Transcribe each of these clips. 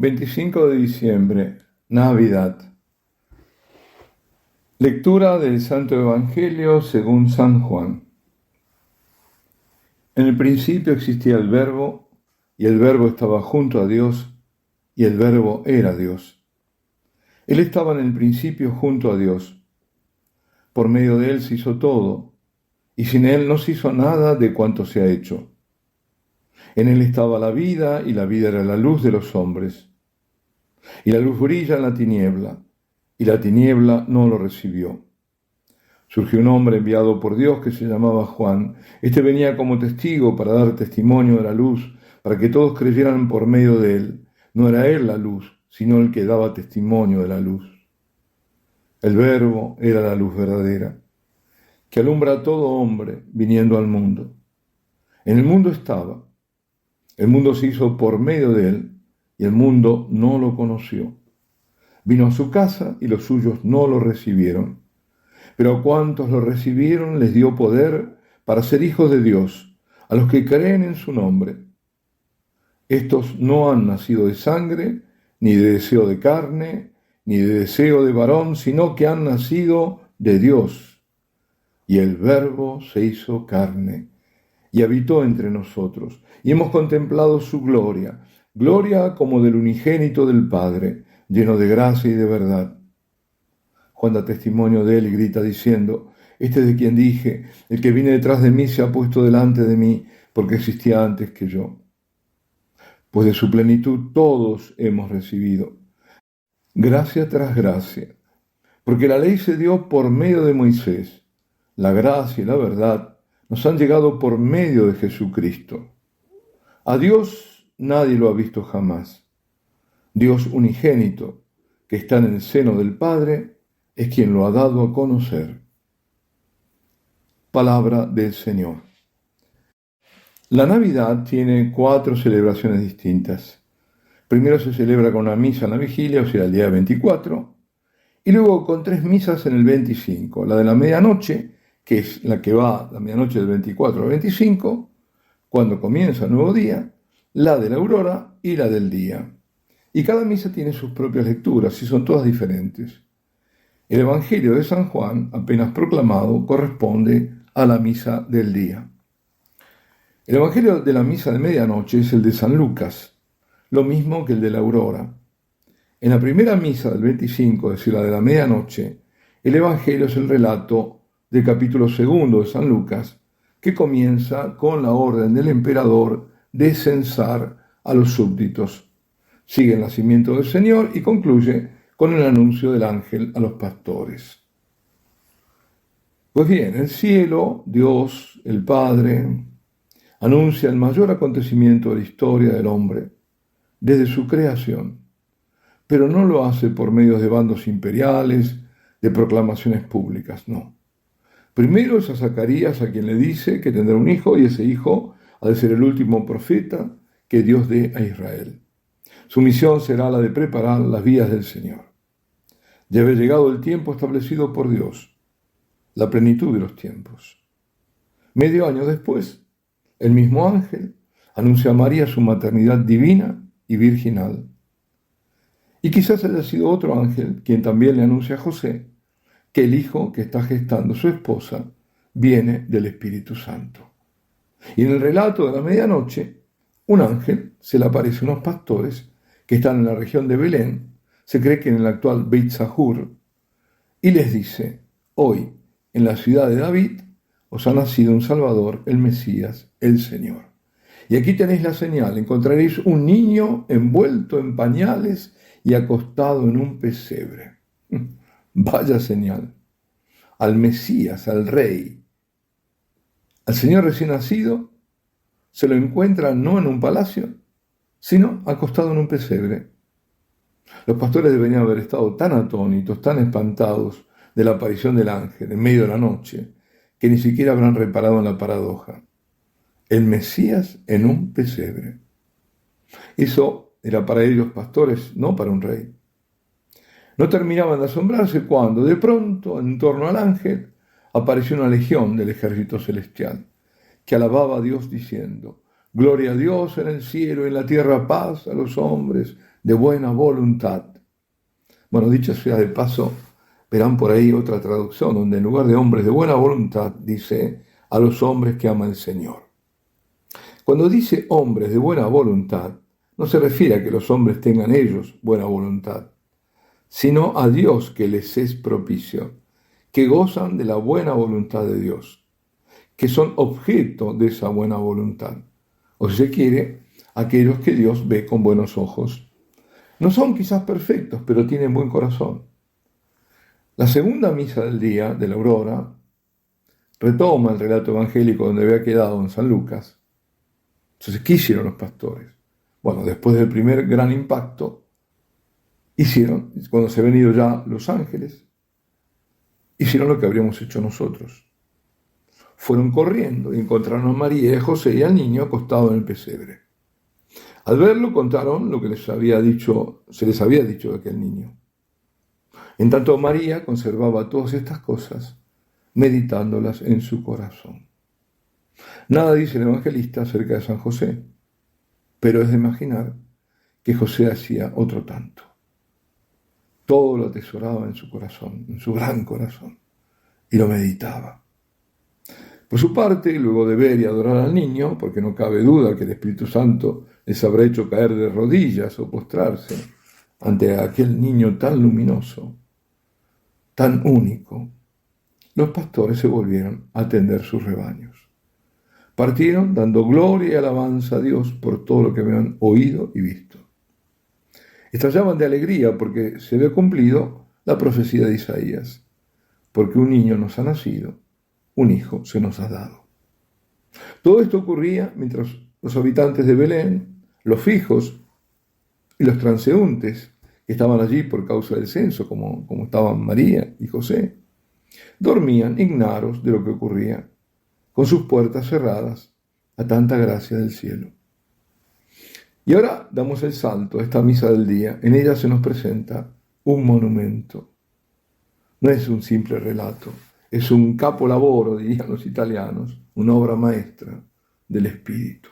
25 de diciembre, Navidad. Lectura del Santo Evangelio según San Juan. En el principio existía el Verbo, y el Verbo estaba junto a Dios, y el Verbo era Dios. Él estaba en el principio junto a Dios. Por medio de él se hizo todo, y sin él no se hizo nada de cuanto se ha hecho. En él estaba la vida, y la vida era la luz de los hombres. Y la luz brilla en la tiniebla, y la tiniebla no lo recibió. Surgió un hombre enviado por Dios que se llamaba Juan. Este venía como testigo para dar testimonio de la luz, para que todos creyeran por medio de él. No era él la luz, sino el que daba testimonio de la luz. El Verbo era la luz verdadera, que alumbra a todo hombre viniendo al mundo. En el mundo estaba. El mundo se hizo por medio de él, y el mundo no lo conoció. Vino a su casa y los suyos no lo recibieron. Pero a cuantos lo recibieron les dio poder para ser hijos de Dios, a los que creen en su nombre. Estos no han nacido de sangre, ni de deseo de carne, ni de deseo de varón, sino que han nacido de Dios. Y el Verbo se hizo carne y habitó entre nosotros, y hemos contemplado su gloria, gloria como del unigénito del Padre, lleno de gracia y de verdad. Juan da testimonio de él y grita diciendo: Este es de quien dije, el que viene detrás de mí se ha puesto delante de mí, porque existía antes que yo. Pues de su plenitud todos hemos recibido, gracia tras gracia, porque la ley se dio por medio de Moisés, la gracia y la verdad nos han llegado por medio de Jesucristo. A Dios nadie lo ha visto jamás. Dios unigénito, que está en el seno del Padre, es quien lo ha dado a conocer. Palabra del Señor. La Navidad tiene 4 celebraciones distintas. Primero se celebra con una misa en la vigilia, o sea, el día 24, y luego con 3 misas en el 25. La de la medianoche, que es la que va la medianoche del 24 al 25, cuando comienza el nuevo día, la de la aurora y la del día. Y cada misa tiene sus propias lecturas y son todas diferentes. El Evangelio de San Juan, apenas proclamado, corresponde a la misa del día. El Evangelio de la misa de medianoche es el de San Lucas, lo mismo que el de la aurora. En la primera misa del 25, es decir, la de la medianoche, el Evangelio es el relato del capítulo 2 de San Lucas, que comienza con la orden del emperador de censar a los súbditos. Sigue el nacimiento del Señor y concluye con el anuncio del ángel a los pastores. Pues bien, el cielo, Dios, el Padre, anuncia el mayor acontecimiento de la historia del hombre desde su creación, pero no lo hace por medio de bandos imperiales, de proclamaciones públicas, no. Primero es a Zacarías a quien le dice que tendrá un hijo y ese hijo ha de ser el último profeta que Dios dé a Israel. Su misión será la de preparar las vías del Señor. Ya había llegado el tiempo establecido por Dios, la plenitud de los tiempos. Medio año después, el mismo ángel anuncia a María su maternidad divina y virginal. Y quizás haya sido otro ángel quien también le anuncia a José que el hijo que está gestando su esposa viene del Espíritu Santo. Y en el relato de la medianoche, un ángel se le aparece a unos pastores que están en la región de Belén, se cree que en el actual Beit Sahur, y les dice: hoy, en la ciudad de David, os ha nacido un Salvador, el Mesías, el Señor. Y aquí tenéis la señal: encontraréis un niño envuelto en pañales y acostado en un pesebre. Vaya señal. Al Mesías, al Rey, al Señor recién nacido, se lo encuentra no en un palacio, sino acostado en un pesebre. Los pastores deberían haber estado tan atónitos, tan espantados de la aparición del ángel en medio de la noche, que ni siquiera habrán reparado en la paradoja. El Mesías en un pesebre. Eso era para ellos pastores, no para un rey. No terminaban de asombrarse cuando, de pronto, en torno al ángel, apareció una legión del ejército celestial, que alababa a Dios diciendo: Gloria a Dios en el cielo y en la tierra paz a los hombres de buena voluntad. Bueno, dicho sea de paso, verán por ahí otra traducción donde en lugar de hombres de buena voluntad dice a los hombres que ama el Señor. Cuando dice hombres de buena voluntad, no se refiere a que los hombres tengan ellos buena voluntad, sino a Dios que les es propicio, que gozan de la buena voluntad de Dios, que son objeto de esa buena voluntad. O si se quiere, aquellos que Dios ve con buenos ojos. No son quizás perfectos, pero tienen buen corazón. La segunda misa del día, de la aurora, retoma el relato evangélico donde había quedado en San Lucas. Entonces, ¿qué hicieron los pastores? Bueno, después del primer gran impacto, cuando se habían ido ya los ángeles, hicieron lo que habríamos hecho nosotros. Fueron corriendo y encontraron a María y a José y al niño acostado en el pesebre. Al verlo contaron lo que se les había dicho de aquel niño. En tanto María conservaba todas estas cosas, meditándolas en su corazón. Nada dice el evangelista acerca de San José, pero es de imaginar que José hacía otro tanto. Todo lo atesoraba en su corazón, en su gran corazón, y lo meditaba. Por su parte, luego de ver y adorar al niño, porque no cabe duda que el Espíritu Santo les habrá hecho caer de rodillas o postrarse ante aquel niño tan luminoso, tan único, los pastores se volvieron a atender sus rebaños. Partieron dando gloria y alabanza a Dios por todo lo que habían oído y visto. Estallaban de alegría porque se había cumplido la profecía de Isaías, porque un niño nos ha nacido, un hijo se nos ha dado. Todo esto ocurría mientras los habitantes de Belén, los fijos y los transeúntes que estaban allí por causa del censo, como estaban María y José, dormían ignoros de lo que ocurría, con sus puertas cerradas a tanta gracia del cielo. Y ahora damos el salto a esta misa del día. En ella se nos presenta un monumento. No es un simple relato, es un capolavoro, dirían los italianos, una obra maestra del Espíritu.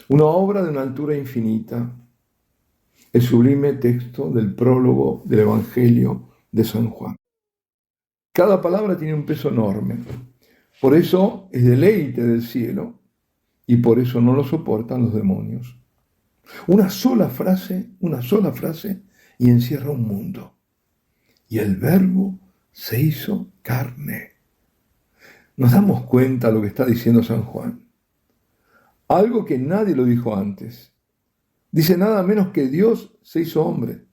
Una obra de una altura infinita, el sublime texto del prólogo del Evangelio de San Juan. Cada palabra tiene un peso enorme, por eso es deleite del cielo y por eso no lo soportan los demonios. Una sola frase y encierra un mundo. Y el Verbo se hizo carne. Nos damos cuenta de lo que está diciendo San Juan. Algo que nadie lo dijo antes. Dice nada menos que Dios se hizo hombre.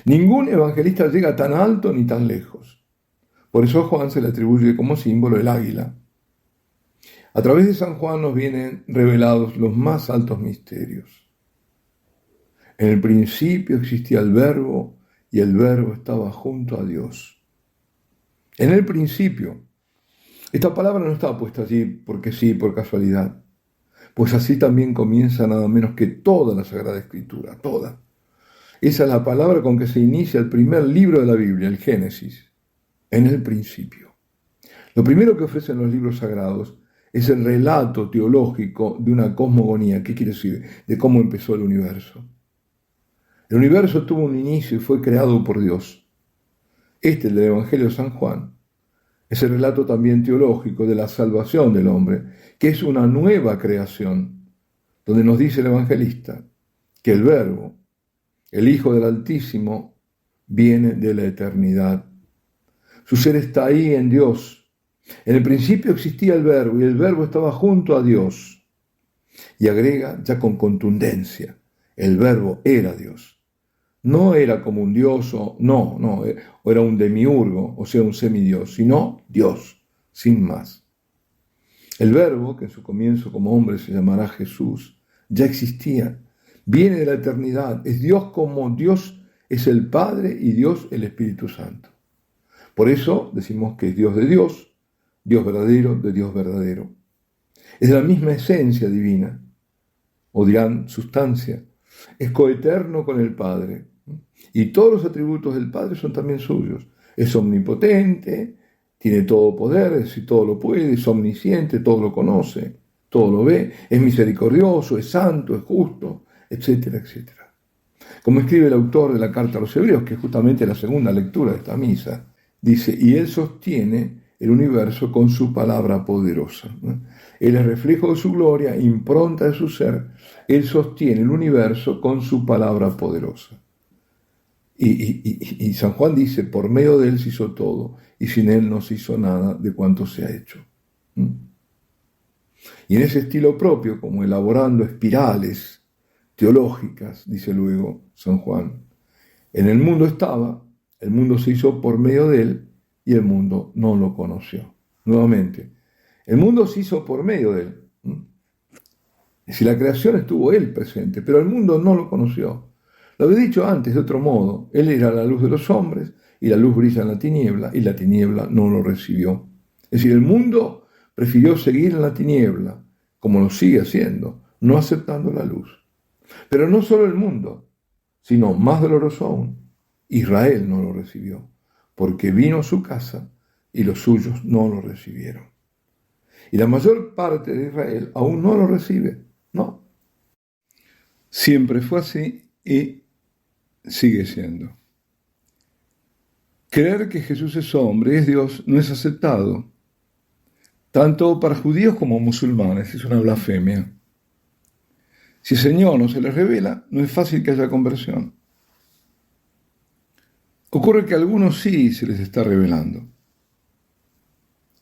Ningún evangelista llega tan alto ni tan lejos. Por eso a Juan se le atribuye como símbolo el águila. A través de San Juan nos vienen revelados los más altos misterios. En el principio existía el Verbo y el Verbo estaba junto a Dios. En el principio. Esta palabra no está puesta allí porque sí, por casualidad. Pues así también comienza nada menos que toda la Sagrada Escritura, toda. Esa es la palabra con que se inicia el primer libro de la Biblia, el Génesis. En el principio. Lo primero que ofrecen los libros sagrados es el relato teológico de una cosmogonía. ¿Qué quiere decir? De cómo empezó el universo. El universo tuvo un inicio y fue creado por Dios. El del Evangelio de San Juan, es el relato también teológico de la salvación del hombre, que es una nueva creación, donde nos dice el evangelista que el Verbo, el Hijo del Altísimo, viene de la eternidad. Su ser está ahí en Dios. En el principio existía el Verbo y el Verbo estaba junto a Dios. Y agrega ya con contundencia, el Verbo era Dios. No era como un dios o era un demiurgo, o sea, un semidios, sino Dios, sin más. El Verbo, que en su comienzo como hombre se llamará Jesús, ya existía, viene de la eternidad, es Dios como Dios es el Padre y Dios el Espíritu Santo. Por eso decimos que es Dios de Dios, Dios verdadero de Dios verdadero. Es de la misma esencia divina, o dirán sustancia, es coeterno con el Padre. Y todos los atributos del Padre son también suyos. Es omnipotente, tiene todo poder, es decir, todo lo puede, es omnisciente, todo lo conoce, todo lo ve, es misericordioso, es santo, es justo, etcétera, etcétera. Como escribe el autor de la carta a los Hebreos, que es justamente la segunda lectura de esta misa, dice, y Él sostiene el universo con su palabra poderosa. Él es reflejo de su gloria, impronta de su ser. Él sostiene el universo con su palabra poderosa. Y San Juan dice, por medio de Él se hizo todo, y sin Él no se hizo nada de cuanto se ha hecho. Y en ese estilo propio, como elaborando espirales teológicas, dice luego San Juan, en el mundo estaba, el mundo se hizo por medio de Él, y el mundo no lo conoció. Nuevamente, el mundo se hizo por medio de Él. Si la creación estuvo Él presente, pero el mundo no lo conoció. Lo había dicho antes de otro modo, Él era la luz de los hombres, y la luz brilla en la tiniebla, y la tiniebla no lo recibió. Es decir, el mundo prefirió seguir en la tiniebla, como lo sigue haciendo, no aceptando la luz. Pero no solo el mundo, sino más doloroso aún, Israel no lo recibió, porque vino a su casa y los suyos no lo recibieron. Y la mayor parte de Israel aún no lo recibe, no. Siempre fue así y sigue siendo. Creer que Jesús es hombre y es Dios no es aceptado, tanto para judíos como musulmanes, es una blasfemia. Si el Señor no se les revela, no es fácil que haya conversión. Ocurre que a algunos sí se les está revelando,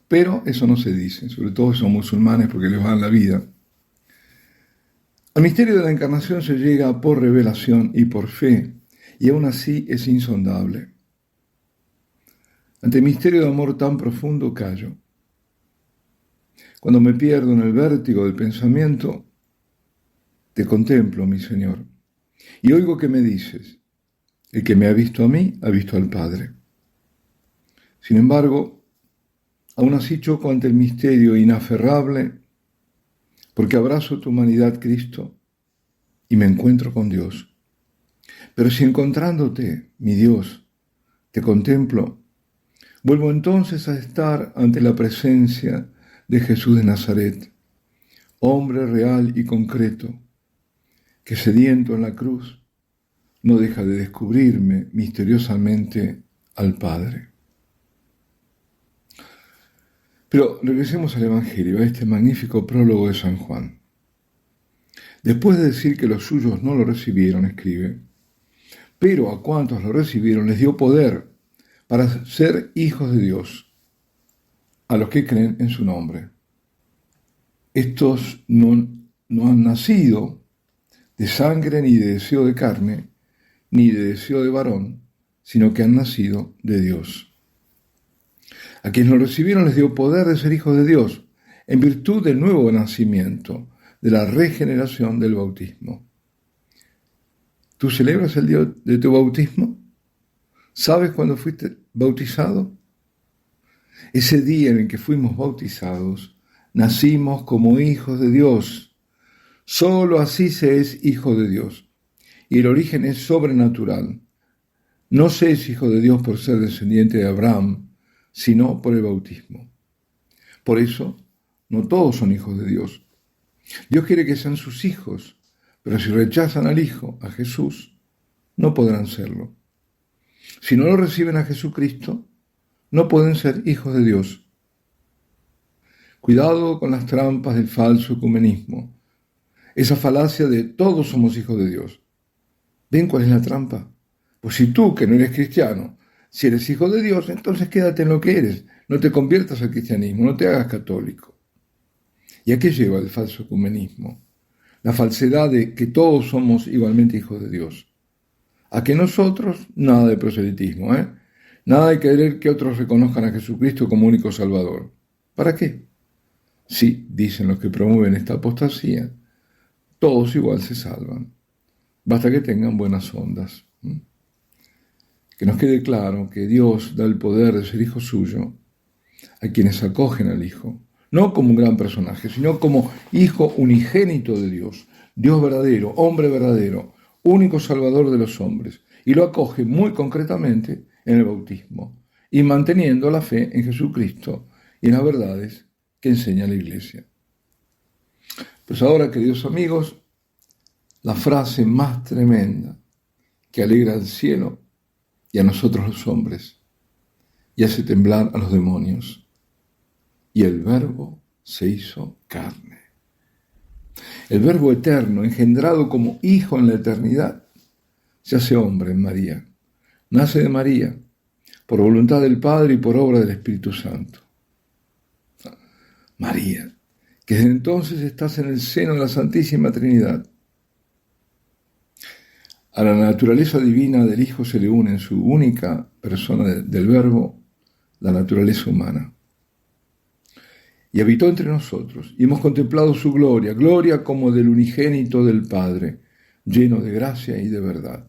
pero eso no se dice, sobre todo si son musulmanes porque les van la vida. Al misterio de la encarnación se llega por revelación y por fe, y aún así es insondable. Ante el misterio de amor tan profundo callo. Cuando me pierdo en el vértigo del pensamiento, te contemplo, mi Señor, y oigo que me dices, el que me ha visto a mí, ha visto al Padre. Sin embargo, aún así choco ante el misterio inaferrable, porque abrazo tu humanidad, Cristo, y me encuentro con Dios. Pero si encontrándote, mi Dios, te contemplo, vuelvo entonces a estar ante la presencia de Jesús de Nazaret, hombre real y concreto, que sediento en la cruz, no deja de descubrirme misteriosamente al Padre. Pero regresemos al Evangelio, a este magnífico prólogo de San Juan. Después de decir que los suyos no lo recibieron, escribe, pero a cuantos lo recibieron les dio poder para ser hijos de Dios, a los que creen en su nombre. Estos no han nacido de sangre ni de deseo de carne, ni de deseo de varón, sino que han nacido de Dios. A quienes lo recibieron les dio poder de ser hijos de Dios, en virtud del nuevo nacimiento, de la regeneración del bautismo. ¿Tú celebras el día de tu bautismo? ¿Sabes cuándo fuiste bautizado? Ese día en el que fuimos bautizados, nacimos como hijos de Dios. Solo así se es hijo de Dios. Y el origen es sobrenatural. No se es hijo de Dios por ser descendiente de Abraham, sino por el bautismo. Por eso, no todos son hijos de Dios. Dios quiere que sean sus hijos, pero si rechazan al Hijo, a Jesús, no podrán serlo. Si no lo reciben a Jesucristo, no pueden ser hijos de Dios. Cuidado con las trampas del falso ecumenismo, esa falacia de todos somos hijos de Dios. ¿Ven cuál es la trampa? Pues si tú, que no eres cristiano, si eres hijo de Dios, entonces quédate en lo que eres, no te conviertas al cristianismo, no te hagas católico. ¿Y a qué lleva el falso ecumenismo? La falsedad de que todos somos igualmente hijos de Dios. A que nosotros, nada de proselitismo, nada de querer que otros reconozcan a Jesucristo como único Salvador. ¿Para qué? Sí, dicen los que promueven esta apostasía, todos igual se salvan. Basta que tengan buenas ondas. Que nos quede claro que Dios da el poder de ser hijo suyo a quienes acogen al Hijo, no como un gran personaje, sino como Hijo unigénito de Dios, Dios verdadero, hombre verdadero, único Salvador de los hombres, y lo acoge muy concretamente en el bautismo, y manteniendo la fe en Jesucristo y en las verdades que enseña la Iglesia. Pues ahora, queridos amigos, la frase más tremenda que alegra al cielo y a nosotros los hombres, y hace temblar a los demonios. Y el Verbo se hizo carne. El Verbo eterno, engendrado como Hijo en la eternidad, se hace hombre en María. Nace de María, por voluntad del Padre y por obra del Espíritu Santo. María, que desde entonces estás en el seno de la Santísima Trinidad. A la naturaleza divina del Hijo se le une en su única persona del Verbo la naturaleza humana. Y habitó entre nosotros, y hemos contemplado su gloria, gloria como del unigénito del Padre, lleno de gracia y de verdad.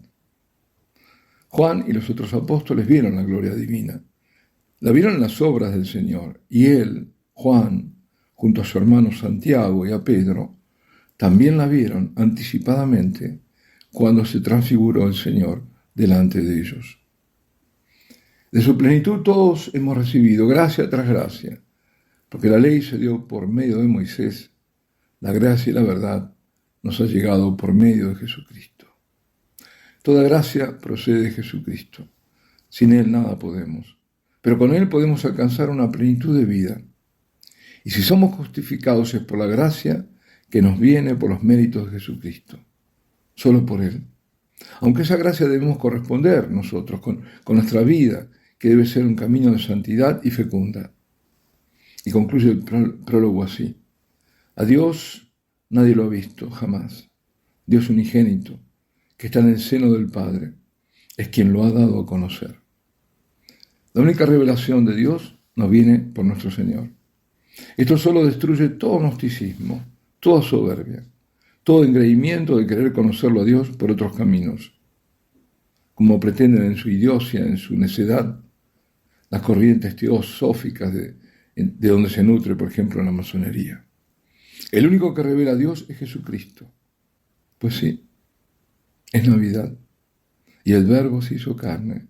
Juan y los otros apóstoles vieron la gloria divina, la vieron en las obras del Señor, y él, Juan, junto a su hermano Santiago y a Pedro, también la vieron anticipadamente cuando se transfiguró el Señor delante de ellos. De su plenitud todos hemos recibido gracia tras gracia, porque la ley se dio por medio de Moisés, la gracia y la verdad nos ha llegado por medio de Jesucristo. Toda gracia procede de Jesucristo. Sin Él nada podemos, pero con Él podemos alcanzar una plenitud de vida. Y si somos justificados es por la gracia que nos viene por los méritos de Jesucristo, solo por Él. Aunque esa gracia debemos corresponder nosotros con nuestra vida, que debe ser un camino de santidad y fecunda. Y concluye el prólogo así. A Dios nadie lo ha visto jamás. Dios unigénito, que está en el seno del Padre, es quien lo ha dado a conocer. La única revelación de Dios nos viene por nuestro Señor. Esto solo destruye todo gnosticismo, toda soberbia, todo engreimiento de querer conocerlo a Dios por otros caminos, como pretenden en su idiocia, en su necedad, las corrientes teosóficas de donde se nutre, por ejemplo, la masonería. El único que revela a Dios es Jesucristo. Pues sí, es Navidad, y el Verbo se hizo carne,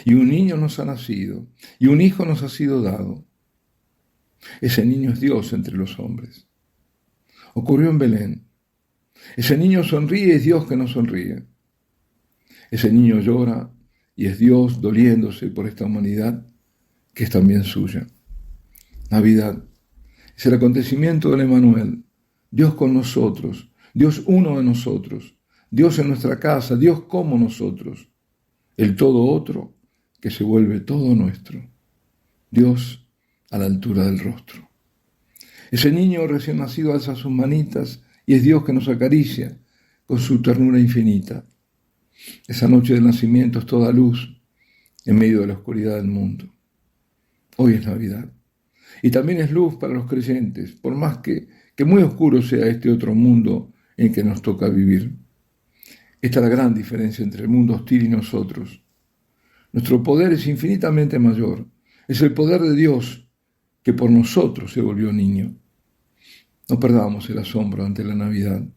y un niño nos ha nacido, y un hijo nos ha sido dado. Ese niño es Dios entre los hombres. Ocurrió en Belén. Ese niño sonríe y es Dios que nos sonríe. Ese niño llora y es Dios doliéndose por esta humanidad que es también suya. Navidad es el acontecimiento del Emmanuel, Dios con nosotros, Dios uno de nosotros, Dios en nuestra casa, Dios como nosotros, el todo otro que se vuelve todo nuestro, Dios a la altura del rostro. Ese niño recién nacido alza sus manitas y es Dios que nos acaricia con su ternura infinita. Esa noche del nacimiento es toda luz en medio de la oscuridad del mundo. Hoy es Navidad. Y también es luz para los creyentes, por más que muy oscuro sea este otro mundo en que nos toca vivir. Esta es la gran diferencia entre el mundo hostil y nosotros. Nuestro poder es infinitamente mayor. Es el poder de Dios que por nosotros se volvió niño. No perdamos el asombro ante la Navidad.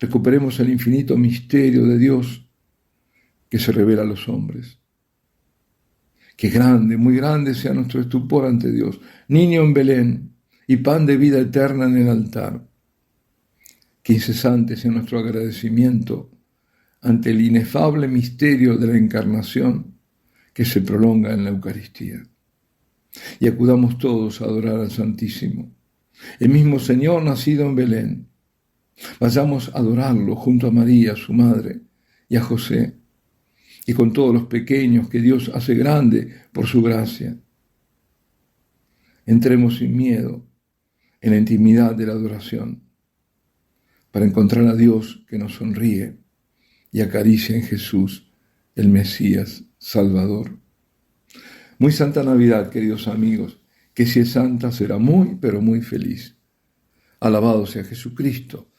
Recuperemos el infinito misterio de Dios que se revela a los hombres. Que grande, muy grande sea nuestro estupor ante Dios. Niño en Belén y pan de vida eterna en el altar. Que incesante sea nuestro agradecimiento ante el inefable misterio de la encarnación que se prolonga en la Eucaristía. Y acudamos todos a adorar al Santísimo, el mismo Señor nacido en Belén. Vayamos a adorarlo junto a María, su madre, y a José, y con todos los pequeños que Dios hace grande por su gracia. Entremos sin miedo en la intimidad de la adoración para encontrar a Dios que nos sonríe y acaricia en Jesús, el Mesías Salvador. Muy santa Navidad, queridos amigos, que si es santa será muy, pero muy feliz. Alabado sea Jesucristo,